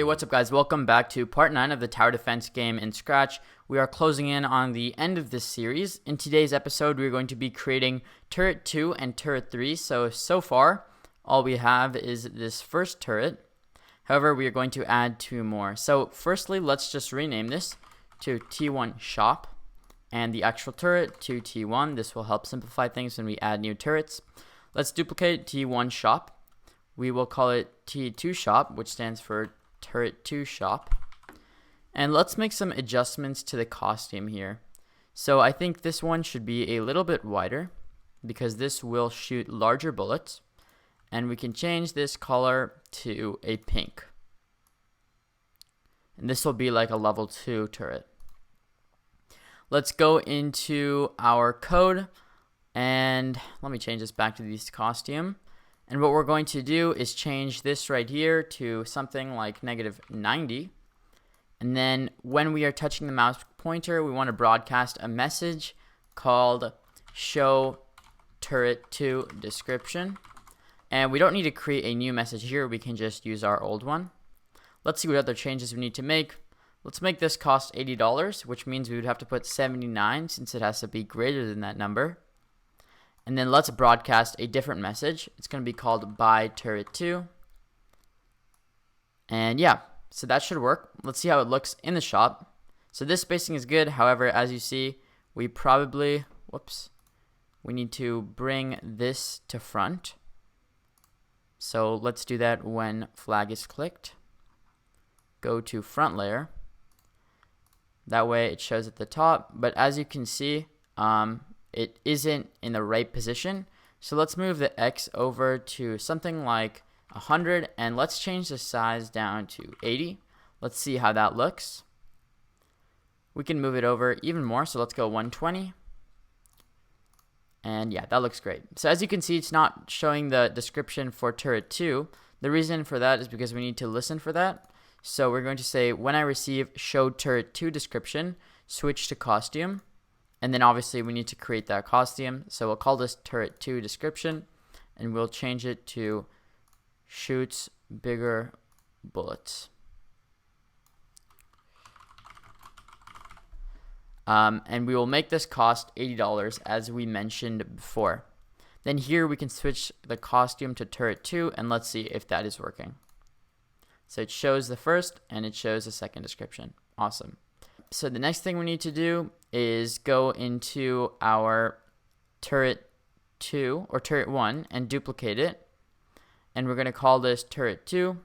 What's up guys? Welcome back to part 9 of the tower defense game in Scratch. We are closing in on the end of this series. In today's episode, we're going to be creating turret 2 and turret 3. So far, all we have is this first turret. However, we are going to add 2 more. So firstly, let's just rename this to T1 Shop and the actual turret to T1. This will help simplify things when we add new turrets. Let's duplicate T1 Shop. We will call it T2 Shop, which stands for Turret 2 Shop. And let's make some adjustments to the costume here. So I think this one should be a little bit wider because this will shoot larger bullets. And we can change this color to a pink. And this will be like a level 2 turret. Let's go into our code and let me change this back to this costume. And what we're going to do is change this right here to something like -90. And then when we are touching the mouse pointer, we want to broadcast a message called show turret 2 description. And we don't need to create a new message here. We can just use our old one. Let's see what other changes we need to make. Let's make this cost $80, which means we would have to put 79 since it has to be greater than that number. And then let's broadcast a different message. It's going to be called buy turret 2. And yeah, so that should work. Let's see how it looks in the shop. So this spacing is good. However, as you see, we probably, we need to bring this to front. So let's do that when flag is clicked. Go to front layer. That way it shows at the top. But as you can see, it isn't in the right position. So let's move the X over to something like 100 and let's change the size down to 80. Let's see how that looks. We can move it over even more. So let's go 120. And yeah, that looks great. So as you can see, it's not showing the description for turret 2. The reason for that is because we need to listen for that. So we're going to say when I receive show turret 2 description, switch to costume. And then obviously we need to create that costume. So we'll call this turret 2 description and we'll change it to shoots bigger bullets. And we will make this cost $80 as we mentioned before. Then here we can switch the costume to turret 2 and let's see if that is working. So it shows the first and it shows the second description. Awesome. So the next thing we need to do is go into our turret 2 or turret 1 and duplicate it. And we're going to call this turret 2.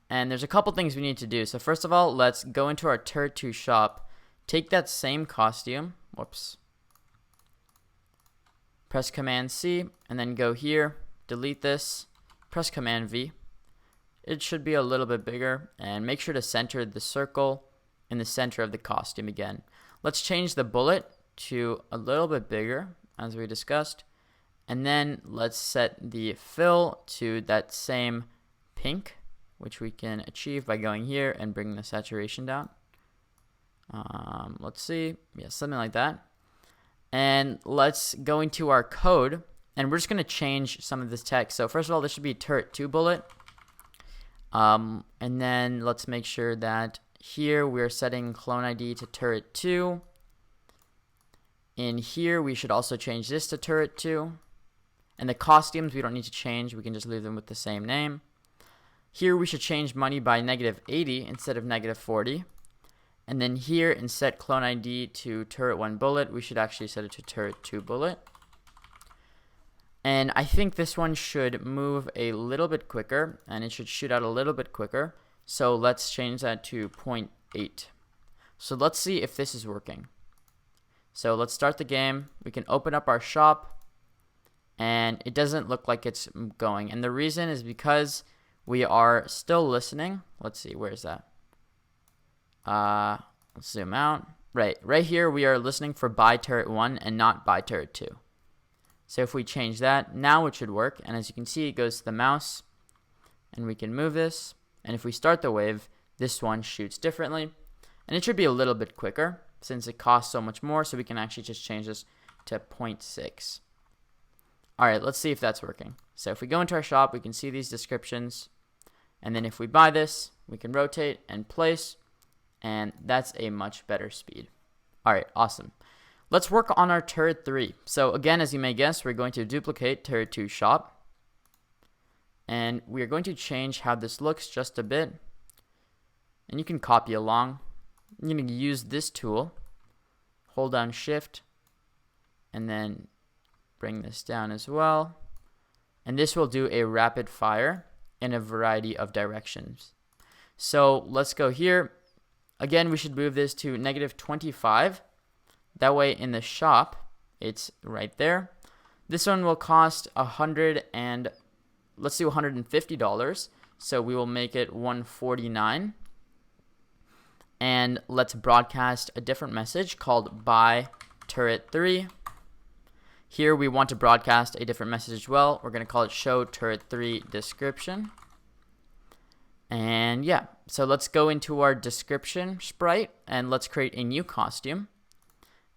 And there's a couple things we need to do. So first of all, let's go into our turret 2 shop. Take that same costume. Press Command C and then go here. Delete this. Press Command V. It should be a little bit bigger. And make sure to center the circle in the center of the costume again. Let's change the bullet to a little bit bigger as we discussed. And then let's set the fill to that same pink, which we can achieve by going here and bringing the saturation down. Let's see. Yeah, something like that. And let's go into our code and we're just going to change some of this text. So first of all, this should be turret 2 bullet. And then let's make sure that here we're setting clone ID to turret 2. In here we should also change this to turret 2. And the costumes we don't need to change. We can just leave them with the same name. Here we should change money by -80 instead of -40. And then here and set clone ID to turret 1 bullet. We should actually set it to turret 2 bullet. And I think this one should move a little bit quicker and it should shoot out a little bit quicker. So let's change that to 0.8. So let's see if this is working. So let's start the game. We can open up our shop and it doesn't look like it's going. And the reason is because we are still listening. Let's see, where is that? Let's zoom out. Right here we are listening for buy turret 1 and not buy turret 2. So if we change that, now it should work. And as you can see, it goes to the mouse and we can move this. And if we start the wave, this one shoots differently. And it should be a little bit quicker since it costs so much more. So we can actually just change this to 0.6. All right, let's see if that's working. So if we go into our shop, we can see these descriptions. And then if we buy this, we can rotate and place, and that's a much better speed. All right, awesome. Let's work on our turret 3. So again, as you may guess, we're going to duplicate turret 2 shop, and we're going to change how this looks just a bit, and you can copy along. You're going to use this tool, hold down shift, and then bring this down as well, and this will do a rapid fire in a variety of directions. So let's go here. Again, we should move this to -25. That way in the shop, it's right there. This one will cost let's do $150. So we will make it $149. And let's broadcast a different message called buy turret 3. Here we want to broadcast a different message as well. We're going to call it show turret 3 description. And yeah, so let's go into our description sprite and let's create a new costume.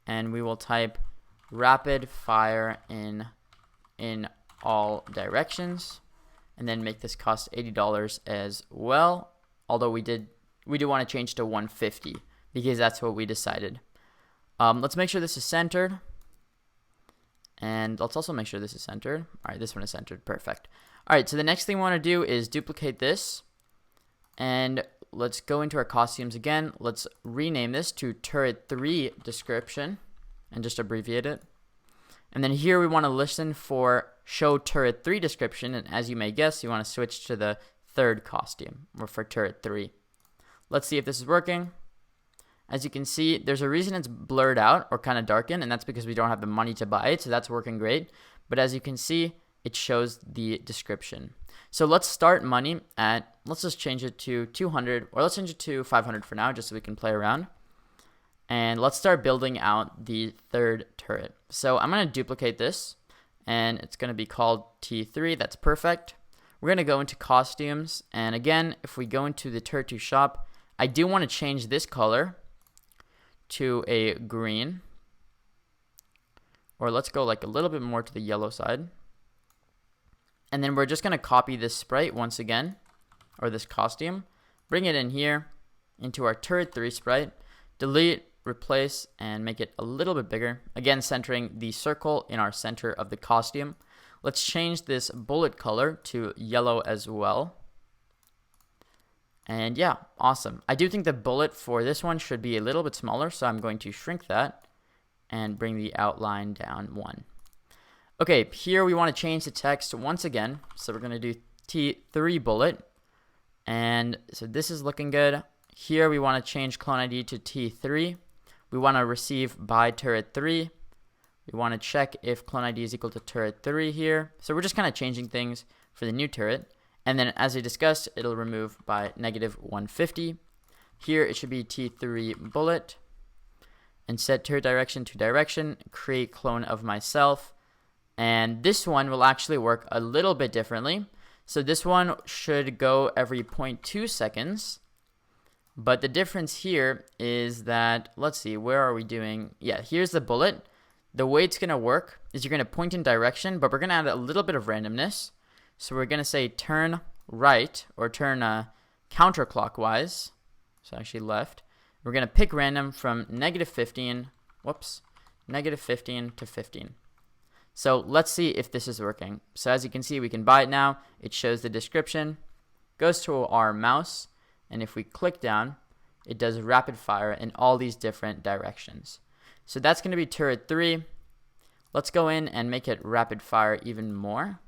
And we will type rapid fire in all directions, and then make this cost $80 as well. Although we do want to change to $150 because that's what we decided. Let's make sure this is centered. And let's also make sure this is centered. All right, this one is centered. Perfect. All right, so the next thing we want to do is duplicate this. And let's go into our costumes again. Let's rename this to turret 3 description and just abbreviate it. And then here we want to listen for show turret 3 description. And as you may guess, you want to switch to the third costume or for turret 3. Let's see if this is working. As you can see, there's a reason it's blurred out or kind of darkened, and that's because we don't have the money to buy it, so that's working great. But as you can see, it shows the description. So let's start money at, let's just change it to 200, or let's change it to 500 for now, just so we can play around. And let's start building out the third turret. So I'm going to duplicate this, and it's going to be called T3. That's perfect. We're going to go into costumes, and again, if we go into the turret 2 shop, I do want to change this color to a green, or let's go like a little bit more to the yellow side. And then we're just going to copy this sprite once again, or this costume, bring it in here into our turret 3 sprite, delete, replace, and make it a little bit bigger. Again, centering the circle in our center of the costume. Let's change this bullet color to yellow as well. And yeah, awesome. I do think the bullet for this one should be a little bit smaller, so I'm going to shrink that and bring the outline down 1. Okay, here we want to change the text once again. So we're going to do T3 bullet. And so this is looking good. Here we want to change clone ID to T3. We want to receive by turret 3. We want to check if clone ID is equal to turret 3 here. So we're just kind of changing things for the new turret. And then as I discussed, it'll remove by -150. Here it should be T3 bullet. And set turret direction to direction, create clone of myself. And this one will actually work a little bit differently. So this one should go every 0.2 seconds. But the difference here is that, let's see, where are we doing? Yeah, here's the bullet. The way it's going to work is you're going to point in direction, but we're going to add a little bit of randomness. So we're going to say turn right, or turn counterclockwise, so actually left. We're going to pick random from -15 to 15. So let's see if this is working. So as you can see, we can buy it now. It shows the description, goes to our mouse, and if we click down, it does rapid fire in all these different directions. So that's going to be turret 3. Let's go in and make it rapid fire even more.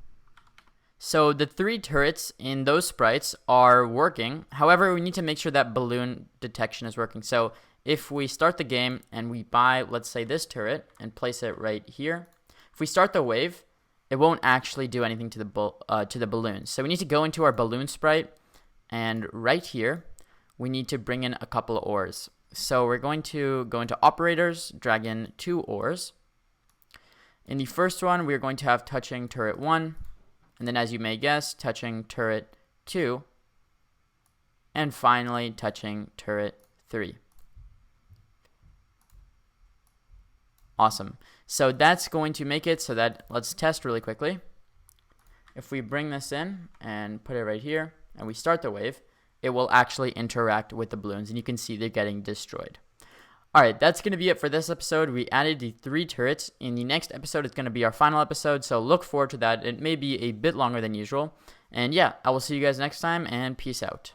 So the 3 turrets in those sprites are working. However, we need to make sure that balloon detection is working. So if we start the game and we buy, let's say, this turret and place it right here, if we start the wave, it won't actually do anything to the balloon. So we need to go into our balloon sprite, and right here, we need to bring in a couple of ores. So we're going to go into operators, drag in 2 ores. In the first one, we're going to have touching turret 1, and then as you may guess, touching turret 2, and finally touching turret 3. Awesome. So that's going to make it so that, let's test really quickly. If we bring this in and put it right here, and we start the wave, it will actually interact with the balloons, and you can see they're getting destroyed. Alright, that's going to be it for this episode. We added the 3 turrets. In the next episode, it's going to be our final episode, so look forward to that. It may be a bit longer than usual. And yeah, I will see you guys next time, and peace out.